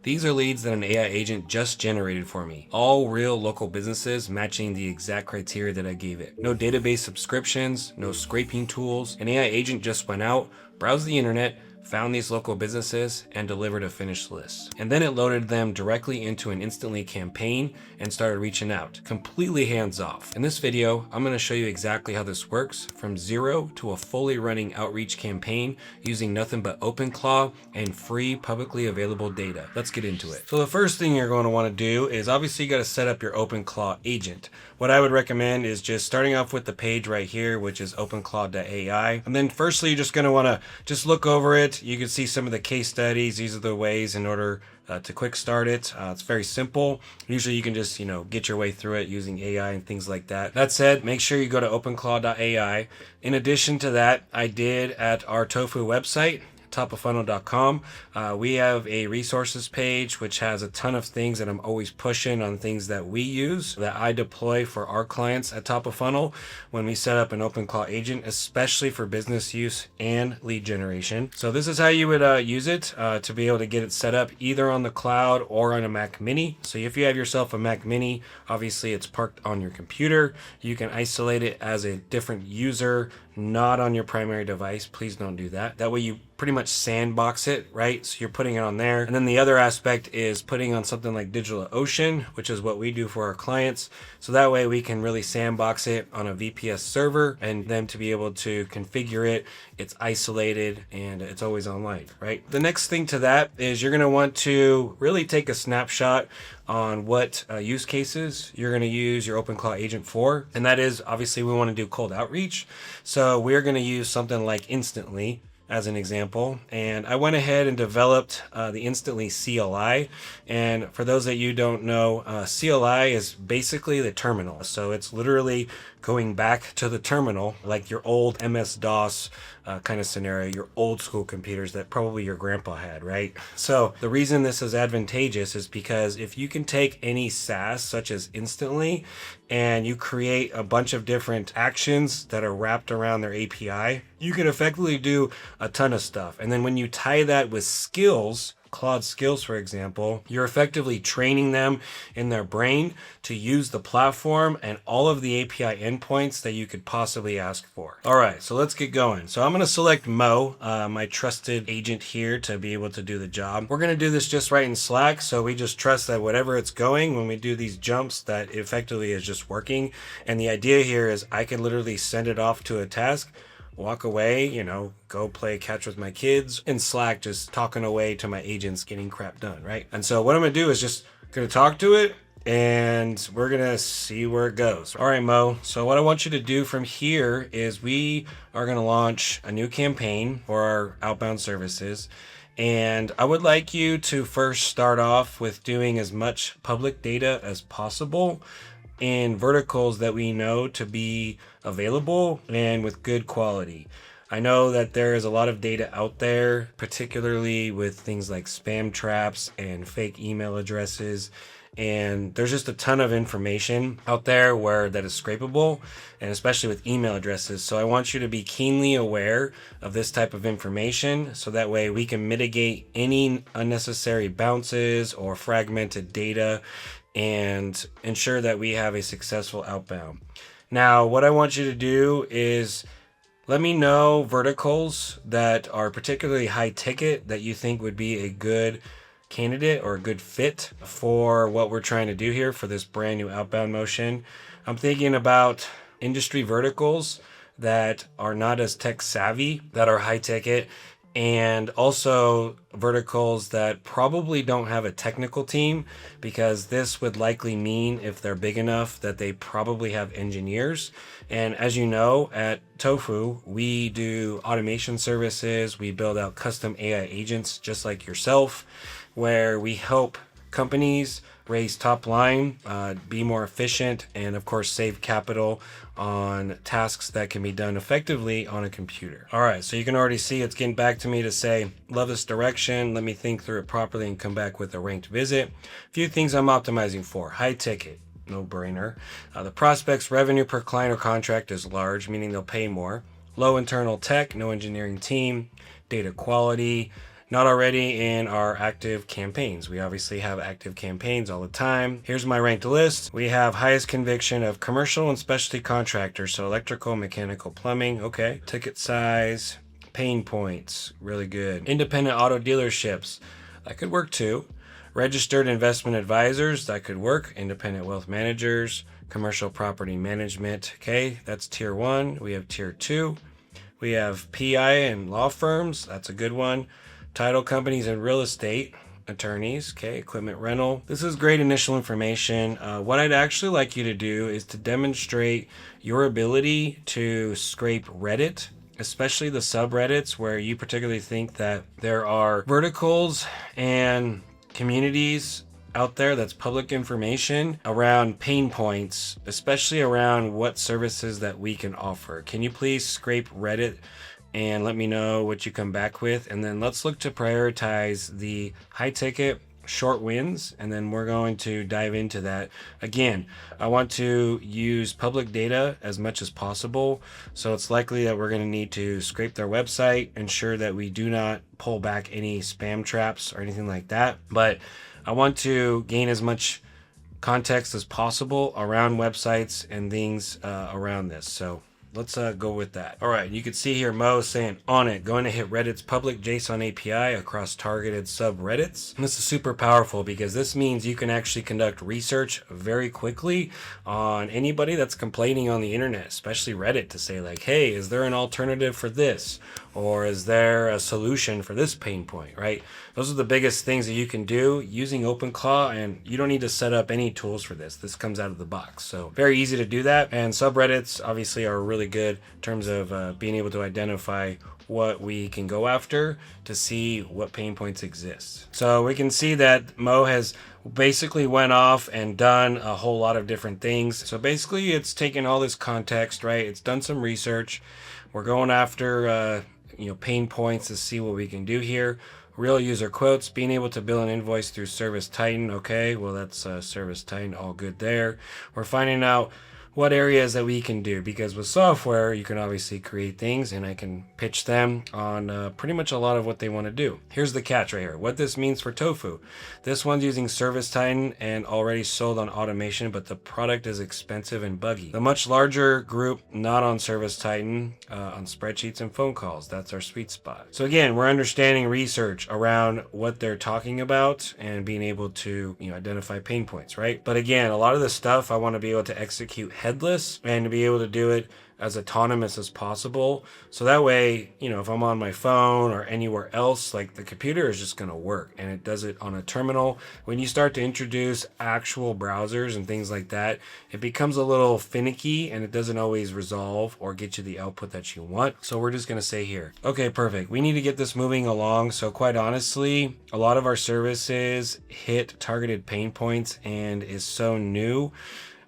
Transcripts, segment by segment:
These are leads that an AI agent just generated for me. All real local businesses matching the exact criteria that I gave it. No database subscriptions, no scraping tools. An AI agent just went out, browsed the internet, found these local businesses, and delivered a finished list. And then it loaded them directly into an Instantly campaign and started reaching out, completely hands off. In this video, I'm going to show you exactly how this works from zero to a fully running outreach campaign using nothing but Openclaw and free publicly available data. Let's get into it. So the first thing you're going to want to do is obviously you got to set up your Openclaw agent. What I would recommend is just starting off with the page right here, which is openclaw.ai. And then firstly, you're just going to want to just look over it. You can see some of the case studies. These are the ways in order to quick start it. It's very simple. Usually you can just, get your way through it using AI and things like that. That said, make sure you go to openclaw.ai. In addition to that, I did at our Tofu website, topoffunnel.com. We have a resources page which has a ton of things that I'm always pushing on things that we use, that I deploy for our clients at Top of Funnel when we set up an Openclaw agent, especially for business use and lead generation. So this is how you would use it to be able to get it set up either on the cloud or on a Mac Mini. So if you have yourself a Mac Mini, obviously it's parked on your computer. You can isolate it as a different user, not on your primary device. Please don't do that. That way you pretty much sandbox it, right? So you're putting it on there. And then the other aspect is putting on something like DigitalOcean, which is what we do for our clients. So that way we can really sandbox it on a VPS server and then to be able to configure it, it's isolated and it's always online, right? The next thing to that is you're going to want to really take a snapshot on what use cases you're going to use your Openclaw agent for. And that is obviously we want to do cold outreach. So we're going to use something like Instantly as an example. And I went ahead and developed the Instantly CLI. And for those that you don't know, CLI is basically the terminal. So it's literally going back to the terminal, like your old MS-DOS kind of scenario, your old school computers that probably your grandpa had, right? So the reason this is advantageous is because if you can take any SaaS such as Instantly and you create a bunch of different actions that are wrapped around their API, you can effectively do a ton of stuff. And then when you tie that with skills, Claude skills, for example, you're effectively training them in their brain to use the platform and all of the API endpoints that you could possibly ask for. All right, so let's get going. So I'm going to select Mo, my trusted agent here, to be able to do the job. We're going to do this just right in Slack, so we just trust that whatever it's going, when we do these jumps, that effectively is just working. And the idea here is I can literally send it off to a task, walk away, go play catch with my kids, in Slack, just talking away to my agents, getting crap done, right? And so what I'm gonna do is just gonna talk to it and we're gonna see where it goes. All right, Mo. So what I want you to do from here is we are gonna launch a new campaign for our outbound services. And I would like you to first start off with doing as much public data as possible in verticals that we know to be available and with good quality. I know that there is a lot of data out there, particularly with things like spam traps and fake email addresses. And there's just a ton of information out there where that is scrapable, and especially with email addresses. So I want you to be keenly aware of this type of information so that way we can mitigate any unnecessary bounces or fragmented data and ensure that we have a successful outbound. Now, what I want you to do is let me know verticals that are particularly high ticket that you think would be a good candidate or a good fit for what we're trying to do here for this brand new outbound motion. I'm thinking about industry verticals that are not as tech savvy, that are high ticket, and also verticals that probably don't have a technical team, because this would likely mean, if they're big enough, that they probably have engineers. And as you know, at Tofu, we do automation services. We build out custom AI agents just like yourself, where we help companies raise top line, be more efficient, and of course save capital on tasks that can be done effectively on a computer. All right, so you can already see it's getting back to me to say, love this direction, let me think through it properly and come back with a ranked visit. A few things I'm optimizing for: high ticket, no brainer. The prospect's revenue per client or contract is large, meaning they'll pay more. Low internal tech, no engineering team. Data quality, not already in our active campaigns. We obviously have active campaigns all the time. Here's my ranked list. We have highest conviction of commercial and specialty contractors, so electrical, mechanical, plumbing. Okay. Ticket size, pain points, really good. Independent auto dealerships, that could work too. Registered investment advisors, that could work. Independent wealth managers, commercial property management. Okay, that's tier 1. We have tier 2. We have PI and law firms. That's a good one. Title companies and real estate attorneys. Okay, equipment rental. This is great initial information. What I'd actually like you to do is to demonstrate your ability to scrape Reddit, especially the subreddits where you particularly think that there are verticals and communities out there that's public information around pain points, especially around what services that we can offer. Can you please scrape Reddit and let me know what you come back with? And then let's look to prioritize the high ticket short wins, and then we're going to dive into that. Again, I want to use public data as much as possible, so it's likely that we're going to need to scrape their website, ensure that we do not pull back any spam traps or anything like that. But I want to gain as much context as possible around websites and things around this. So let's go with that. All right, you can see here Mo saying on it, going to hit Reddit's public JSON API across targeted subreddits. And this is super powerful because this means you can actually conduct research very quickly on anybody that's complaining on the internet, especially Reddit, to say like, hey, is there an alternative for this? Or is there a solution for this pain point, right? Those are the biggest things that you can do using Openclaw, and you don't need to set up any tools for this. This comes out of the box. So very easy to do that. And subreddits obviously are really good in terms of being able to identify what we can go after to see what pain points exist. So we can see that Mo has basically went off and done a whole lot of different things. So basically it's taken all this context, right? It's done some research. We're going after pain points to see what we can do here. Real user quotes, being able to bill an invoice through Service Titan. Okay, well that's Service Titan, all good there. We're finding out what areas that we can do, because with software you can obviously create things and I can pitch them on pretty much a lot of what they want to do. Here's the catch right here, what this means for Tofu. This one's using Service Titan and already sold on automation, but the product is expensive and buggy. The much larger group not on Service Titan, on spreadsheets and phone calls, that's our sweet spot. So again, we're understanding research around what they're talking about and being able to identify pain points, right? But again, a lot of the stuff I want to be able to execute headless and to be able to do it as autonomous as possible. So that way, if I'm on my phone or anywhere else, like the computer is just going to work and it does it on a terminal. When you start to introduce actual browsers and things like that, it becomes a little finicky and it doesn't always resolve or get you the output that you want. So we're just going to say here, okay, perfect. We need to get this moving along. So quite honestly, a lot of our services hit targeted pain points and is so new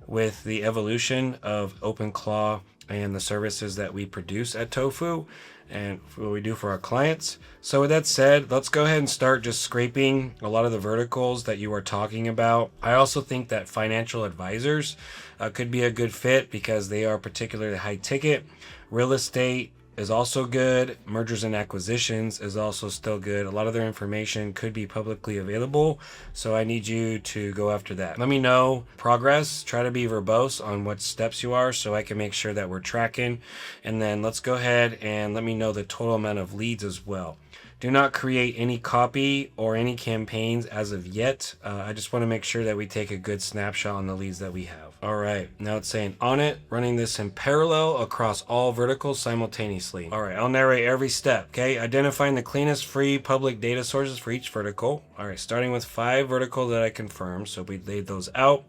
with the evolution of Openclaw and the services that we produce at Tofu and what we do for our clients. So with that said, let's go ahead and start just scraping a lot of the verticals that you are talking about. I also think that financial advisors could be a good fit because they are particularly high ticket. Real estate is also good. Mergers and acquisitions is also still good. A lot of their information could be publicly available, so I need you to go after that. Let me know progress. Try to be verbose on what steps you are so I can make sure that we're tracking. And then let's go ahead and let me know the total amount of leads as well. Do not create any copy or any campaigns as of yet. I just want to make sure that we take a good snapshot on the leads that we have. All right, now it's saying on it, running this in parallel across all verticals simultaneously. All right, I'll narrate every step, okay? Identifying the cleanest free public data sources for each vertical. All right, starting with 5 verticals that I confirmed, so we laid those out.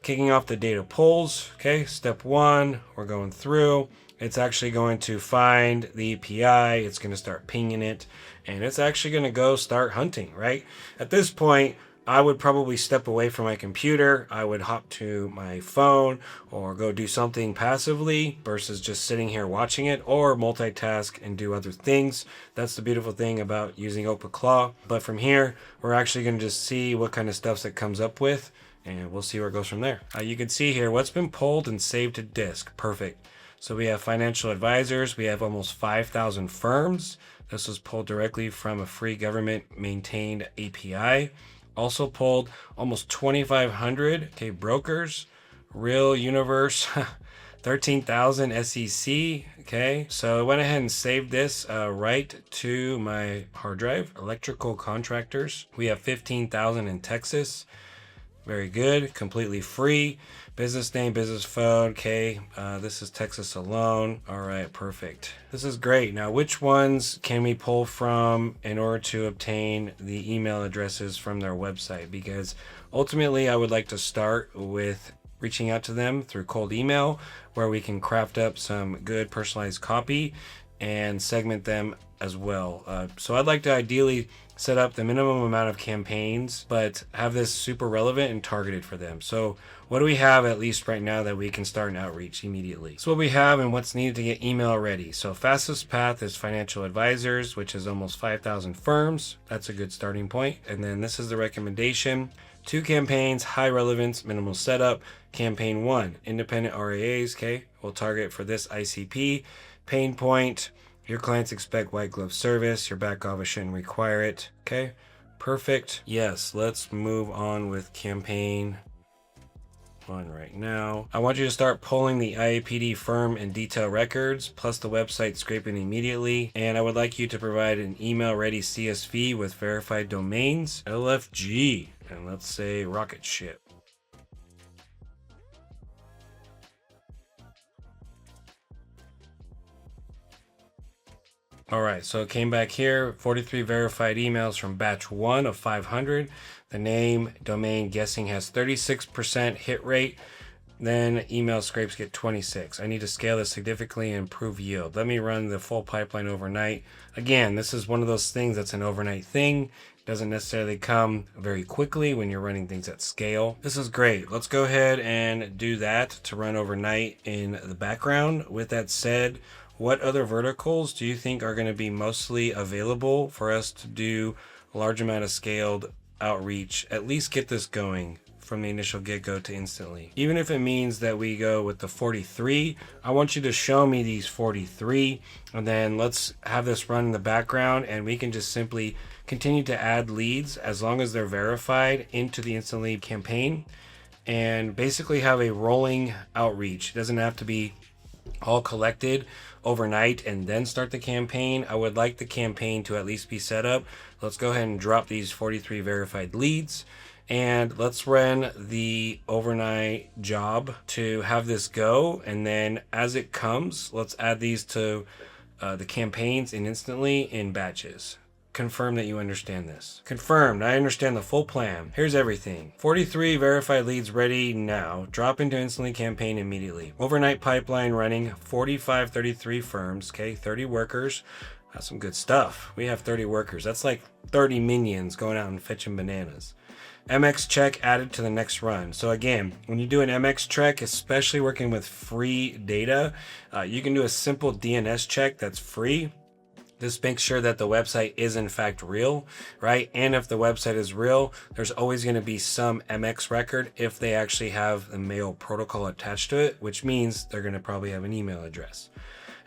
Kicking off the data pulls, okay? Step 1, we're going through. It's actually going to find the API, it's going to start pinging it, and it's actually going to go start hunting, right? At this point, I would probably step away from my computer. I would hop to my phone or go do something passively versus just sitting here watching it, or multitask and do other things. That's the beautiful thing about using Openclaw. But from here, we're actually going to just see what kind of stuff that comes up with, and we'll see where it goes from there. You can see here what's been pulled and saved to disk. Perfect. So we have financial advisors. We have almost 5,000 firms. This was pulled directly from a free government maintained API. Also pulled almost 2,500 brokers, real universe, 13,000 SEC. Okay, so I went ahead and saved this right to my hard drive. Electrical contractors. We have 15,000 in Texas. Very good, completely free. Business name, business phone. Okay, this is Texas alone. All right, perfect. This is great. Now, which ones can we pull from in order to obtain the email addresses from their website? Because ultimately, I would like to start with reaching out to them through cold email, where we can craft up some good personalized copy and segment them as well. So I'd like to ideally set up the minimum amount of campaigns, but have this super relevant and targeted for them. So what do we have at least right now that we can start an outreach immediately? So what we have and what's needed to get email ready. So fastest path is financial advisors, which is almost 5,000 firms. That's a good starting point. And then this is the recommendation. 2 campaigns, high relevance, minimal setup. Campaign 1, independent RAAs. Okay, we'll target for this ICP. Pain point. Your clients expect white glove service. Your back office shouldn't require it. Okay, perfect. Yes, let's move on with campaign 1 right now. I want you to start pulling the IAPD firm and detail records, plus the website scraping immediately. And I would like you to provide an email ready CSV with verified domains, LFG, and let's say rocket ship. All right, so it came back here, 43 verified emails from batch 1 of 500. The name, domain, guessing has 36% hit rate. Then email scrapes get 26. I need to scale this significantly and improve yield. Let me run the full pipeline overnight. Again, this is one of those things that's an overnight thing. It doesn't necessarily come very quickly when you're running things at scale. This is great. Let's go ahead and do that to run overnight in the background. With that said, what other verticals do you think are going to be mostly available for us to do a large amount of scaled outreach? At least get this going from the initial get-go to instantly. Even if it means that we go with the 43, I want you to show me these 43, and then let's have this run in the background, and we can just simply continue to add leads as long as they're verified into the instant lead campaign, and basically have a rolling outreach. It doesn't have to be all collected overnight and then start the campaign. I would like the campaign to at least be set up. Let's go ahead and drop these 43 verified leads, and let's run the overnight job to have this go. And then as it comes, let's add these to the campaigns and instantly in batches. Confirm that you understand this. Confirmed. I understand the full plan. Here's everything. 43 verified leads ready now. Drop into instantly campaign immediately. Overnight pipeline running 4533 firms. Okay, 30 workers. That's some good stuff. We have 30 workers. That's like 30 minions going out and fetching bananas. MX check added to the next run. So again, when you do an MX check, especially working with free data, you can do a simple DNS check that's free. This makes sure that the website is in fact real, right? And if the website is real, there's always going to be some MX record if they actually have the mail protocol attached to it, which means they're going to probably have an email address.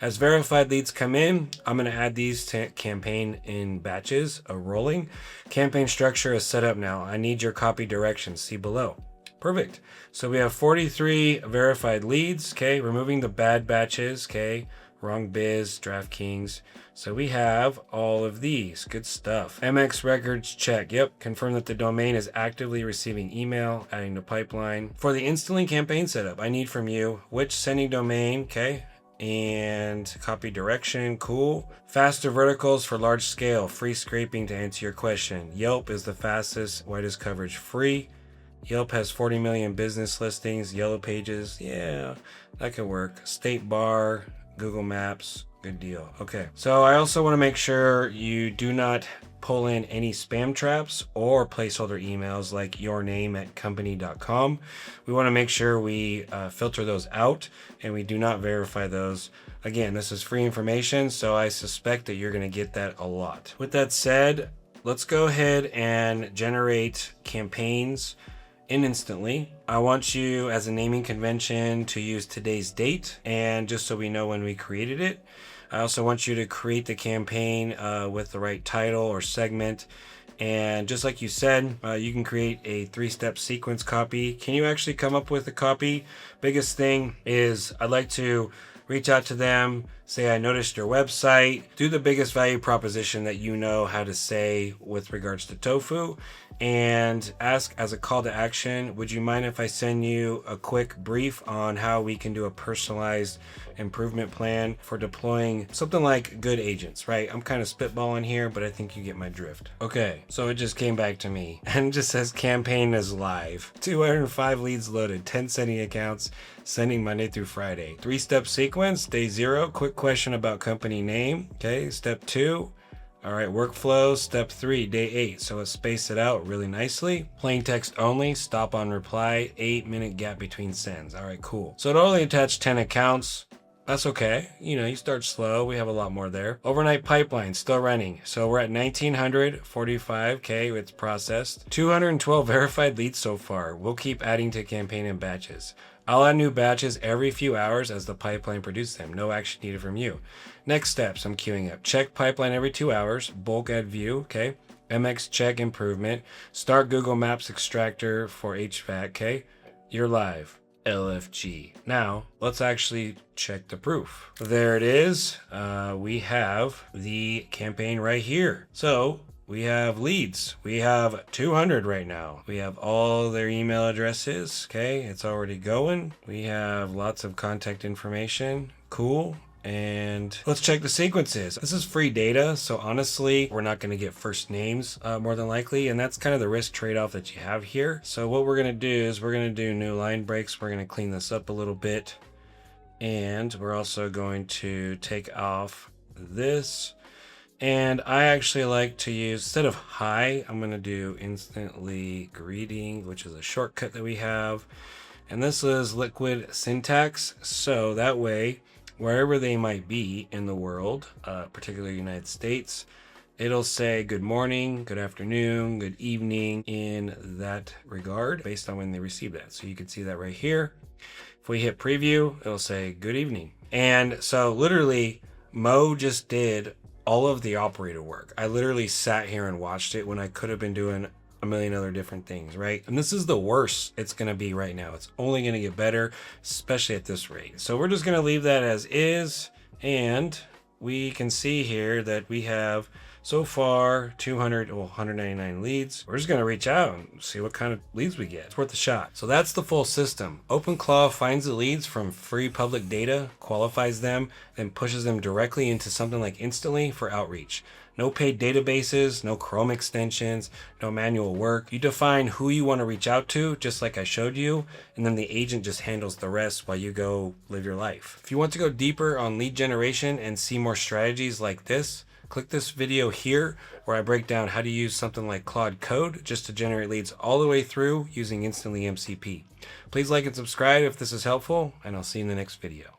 As verified leads come in, I'm going to add these to campaign in batches, a rolling. Campaign structure is set up now. I need your copy directions. See below. Perfect. So we have 43 verified leads. Okay, removing the bad batches. Okay, wrong biz, DraftKings. So we have all of these. Good stuff. MX records check. Yep. Confirm that the domain is actively receiving email, adding to pipeline. For the instantly campaign setup, I need from you which sending domain. Okay. And copy direction. Cool. Faster verticals for large scale. Free scraping to answer your question. Yelp is the fastest, widest coverage free. Yelp has 40 million business listings. Yellow Pages. Yeah, that could work. State Bar, Google Maps. Good deal. Okay. So I also want to make sure you do not pull in any spam traps or placeholder emails like yourname@company.com. We want to make sure we filter those out and we do not verify those. Again, this is free information, so I suspect that you're going to get that a lot. With that said, let's go ahead and generate campaigns in Instantly. I want you, as a naming convention, to use today's date, and just so we know when we created it. I also want you to create the campaign with the right title or segment. And just like you said, you can create a 3-step sequence copy. Can you actually come up with a copy? Biggest thing is I'd like to reach out to them, say I noticed your website, do the biggest value proposition that you know how to say with regards to tofu, and ask as a call to action, would you mind if I send you a quick brief on how we can do a personalized improvement plan for deploying something like good agents, right? I'm kind of spitballing here, but I think you get my drift. Okay, so it just came back to me and it just says campaign is live. 205 leads loaded, 10 sending accounts, sending Monday through Friday. 3-step sequence, day 0, quick question about company name. Okay, step 2. All right, workflow, step 3, day 8. So let's space it out really nicely. Plain text only, stop on reply, 8-minute gap between sends. All right, cool. So it only attached 10 accounts. That's okay. You know, you start slow. We have a lot more there. Overnight pipeline still running. So we're at 1,945K. It's processed. 212 verified leads so far. We'll keep adding to campaign in batches. I'll add new batches every few hours as the pipeline produces them. No action needed from you. Next steps, I'm queuing up. Check pipeline every 2 hours. Bulk add view, okay. MX check improvement. Start Google Maps extractor for HVAC, okay. You're live. LFG. Now, let's actually check the proof. There it is. We have the campaign right here. So we have leads. We have 200 right now. We have all their email addresses. Okay, it's already going. We have lots of contact information. Cool. And let's check the sequences. This is free data, so honestly, we're not going to get first names more than likely, and that's kind of the risk trade-off that you have here. So what we're going to do is we're going to do new line breaks. We're going to clean this up a little bit, and we're also going to take off this. And I actually like to use, instead of hi, I'm going to do instantly greeting, which is a shortcut that we have. And this is liquid syntax, so that way, wherever they might be in the world, particularly United States, it'll say good morning, good afternoon, good evening in that regard based on when they receive that. So you can see that right here. If we hit preview, it'll say good evening. And so literally Mo just did all of the operator work. I literally sat here and watched it when I could have been doing a million other different things, right? And this is the worst it's going to be right now. It's only going to get better, especially at this rate. So we're just going to leave that as is. And we can see here that we have so far 199 leads. We're just going to reach out and see what kind of leads we get. It's worth a shot. So that's the full system. Openclaw finds the leads from free public data, qualifies them, then pushes them directly into something like Instantly for outreach. No paid databases, no Chrome extensions, no manual work. You define who you want to reach out to, just like I showed you, and then the agent just handles the rest while you go live your life. If you want to go deeper on lead generation and see more strategies like this, click this video here where I break down how to use something like Claude Code just to generate leads all the way through using Instantly MCP. Please like and subscribe if this is helpful, and I'll see you in the next video.